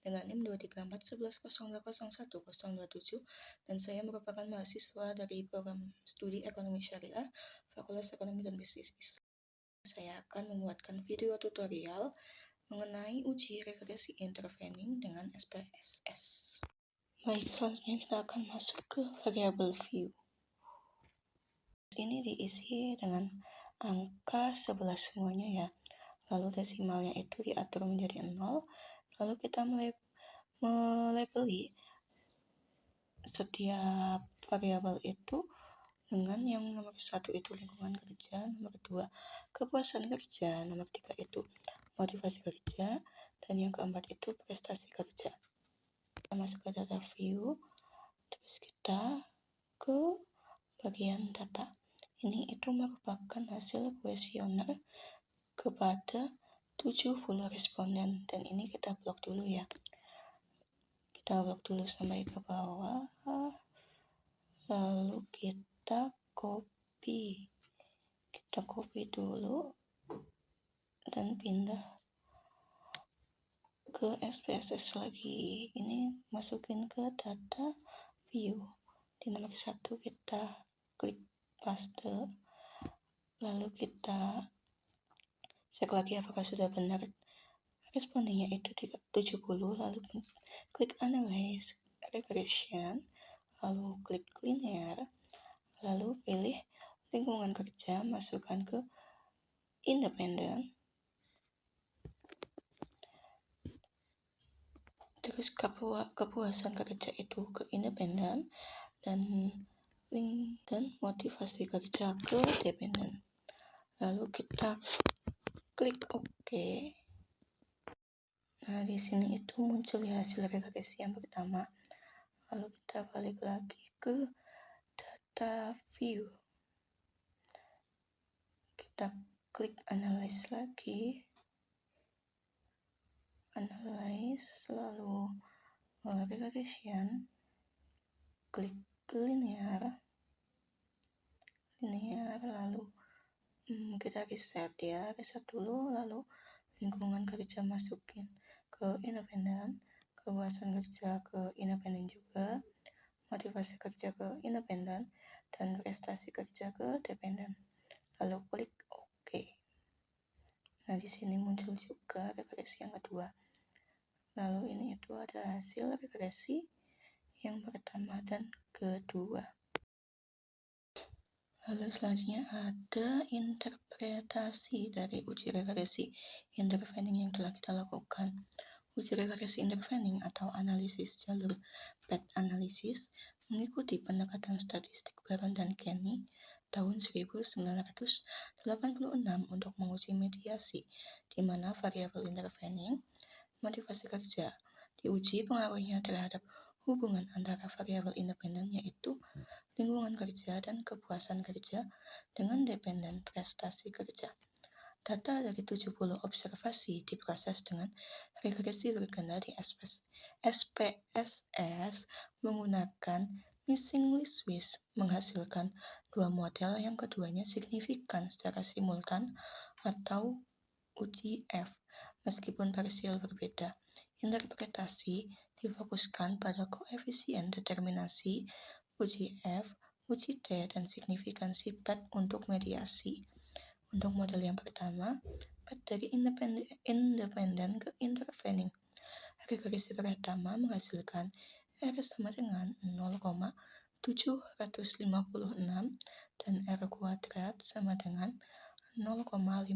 dengan NIM 23411020127 dan saya merupakan mahasiswa dari program studi Ekonomi Syariah Fakultas Ekonomi dan Bisnis Islam. Saya akan membuatkan video tutorial mengenai uji regresi intervening dengan SPSS. Baik, selanjutnya kita akan masuk ke variabel view. Ini diisi dengan angka 11 semuanya ya. Lalu desimalnya itu diatur menjadi 0. Lalu kita melabeli setiap variabel itu dengan yang nomor 1 itu lingkungan kerja, nomor 2 kepuasan kerja, nomor 3 itu motivasi kerja, dan yang keempat itu prestasi kerja. Kita masuk ke data view, terus kita ke bagian data. Ini itu merupakan hasil kuesioner kepada 70 responden, dan ini kita blok dulu ya. Kita blok dulu sampai ke bawah, lalu kita copy dulu dan pindah ke SPSS lagi. Ini masukin ke data view. Di nomor 1 kita klik paste, lalu kita cek lagi apakah sudah benar respondennya itu 70, lalu klik analyze regression, lalu klik linear, lalu pilih lingkungan kerja, masukkan ke independen, terus kepuasan kerja itu ke independen, dan motivasi kerja ke dependen. Lalu kita klik OK. Nah, di sini itu muncul hasil regresi yang pertama. Lalu kita balik lagi ke data view. Kita klik analyze lagi. Lalu regression, klik linear, lalu kita reset dulu, lalu lingkungan kerja masukin ke independen, kepuasan kerja ke independen juga, motivasi kerja ke independen, dan prestasi kerja ke dependen. Lalu klik OK. Nah, di sini muncul juga regresi yang kedua. Lalu ini itu ada hasil regresi yang pertama dan kedua. Lalu selanjutnya ada interpretasi dari uji regresi intervening yang telah kita lakukan. Uji regresi intervening atau analisis jalur path analysis mengikuti pendekatan statistik Baron dan Kenny tahun 1986 untuk menguji mediasi, di mana variabel intervening, motivasi kerja, diuji pengaruhnya terhadap hubungan antara variabel independen yaitu lingkungan kerja dan kepuasan kerja dengan dependen prestasi kerja. Data dari 70 observasi diproses dengan regresi berganda di SPSS menggunakan missing list width, menghasilkan dua model yang keduanya signifikan secara simultan atau uji F, meskipun parsial berbeda. Interpretasi difokuskan pada koefisien determinasi, uji F, uji T, dan signifikansi path untuk mediasi. Untuk model yang pertama, path dari independen ke intervening. Regresi pertama menghasilkan R sama dengan 0,756 dan R kuadrat sama dengan 0,572.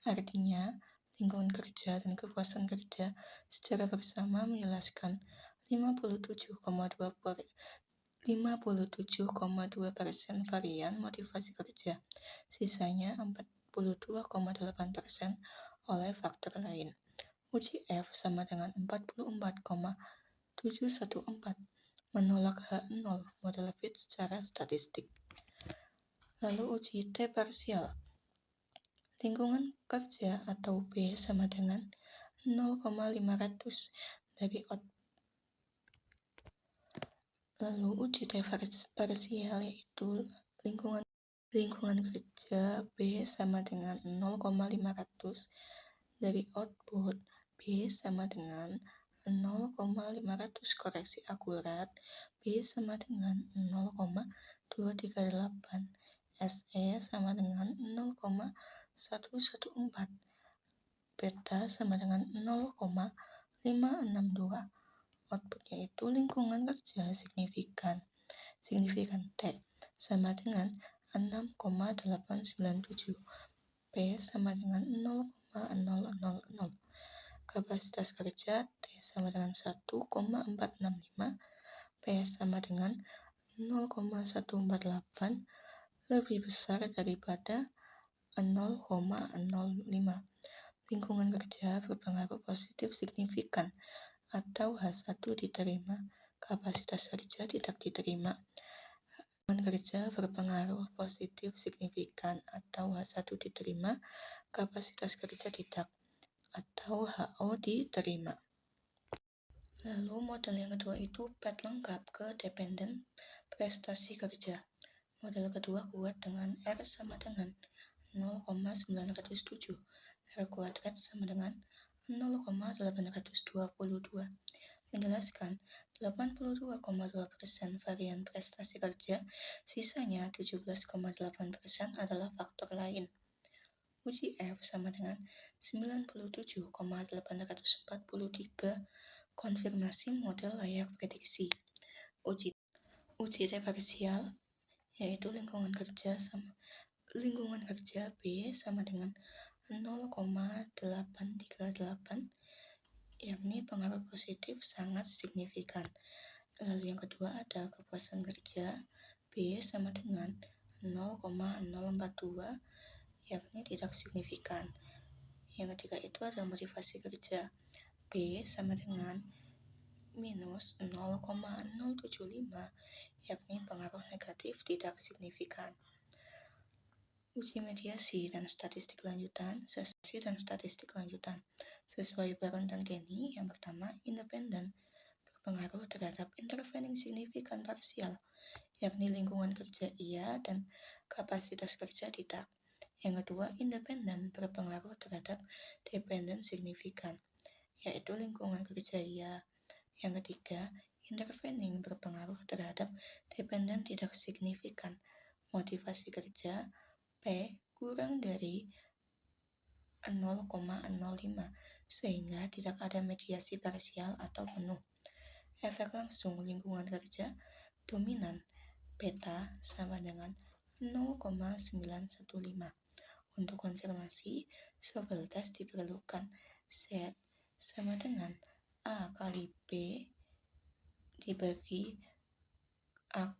Artinya, lingkungan kerja dan kepuasan kerja secara bersama menjelaskan 57,2% varian motivasi kerja, sisanya 42,8% oleh faktor lain. Uji F sama dengan 44,714, menolak H0 model fit secara statistik. Lalu uji T parsial. Lingkungan kerja atau B sama dengan 0,500 dari output. Lalu uji T parsial yaitu lingkungan kerja B sama dengan 0,500 dari output B B sama dengan 0,500 koreksi akurat, B sama dengan 0,238, SE sama dengan 0,114, beta sama dengan 0,562. Outputnya itu lingkungan kerja signifikan T sama dengan 6,897, P sama dengan 0,000. Kapasitas kerja T sama dengan 1,465, P sama dengan 0,148, lebih besar daripada 0,05. Lingkungan kerja berpengaruh positif signifikan atau H1 diterima, kapasitas kerja tidak diterima. Lingkungan kerja berpengaruh positif signifikan atau H1 diterima, kapasitas kerja tidak, atau HO diterima. Lalu model yang kedua itu PET lengkap ke dependen prestasi kerja. Model kedua kuat dengan R sama dengan 0,907, R kuadrat sama dengan 0,822. Menjelaskan 82,2% varian prestasi kerja, sisanya 17,8% adalah faktor lain. Uji F sama dengan 97,843 konfirmasi model layak prediksi. Uji T parsial yaitu lingkungan kerja B sama dengan 0,838, yakni pengaruh positif sangat signifikan. Lalu yang kedua ada kepuasan kerja B sama dengan 0,042, yakni tidak signifikan. Yang ketiga itu ada motivasi kerja B sama dengan minus 0,075, yakni pengaruh negatif tidak signifikan. Uji mediasi dan statistik lanjutan, sesi dan statistik lanjutan. Sesuai Baron dan Kenny, yang pertama, independen berpengaruh terhadap intervening signifikan parsial, yakni lingkungan kerja iya dan kapasitas kerja tidak. Yang kedua, independen berpengaruh terhadap dependen signifikan, yaitu lingkungan kerja iya. Yang ketiga, intervening berpengaruh terhadap dependen tidak signifikan, motivasi kerja P kurang dari 0,05 sehingga tidak ada mediasi parsial atau penuh. Efek langsung lingkungan kerja dominan beta sama dengan 0,915. Untuk konfirmasi, Sobel tes diperlukan. Z sama dengan A kali B dibagi A.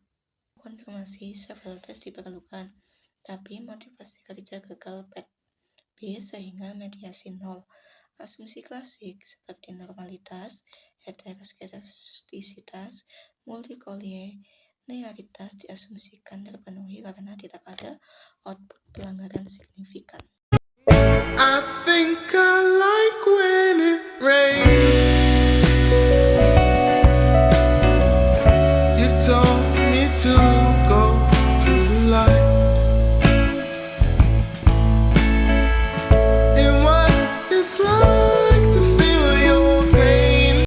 Konfirmasi Sobel tes diperlukan, tapi motivasi kerja gagal PET B sehingga mediasi 0. Asumsi klasik seperti normalitas, heteroskedastisitas, multikolinearitas diasumsikan terpenuhi karena tidak ada output pelanggaran signifikan.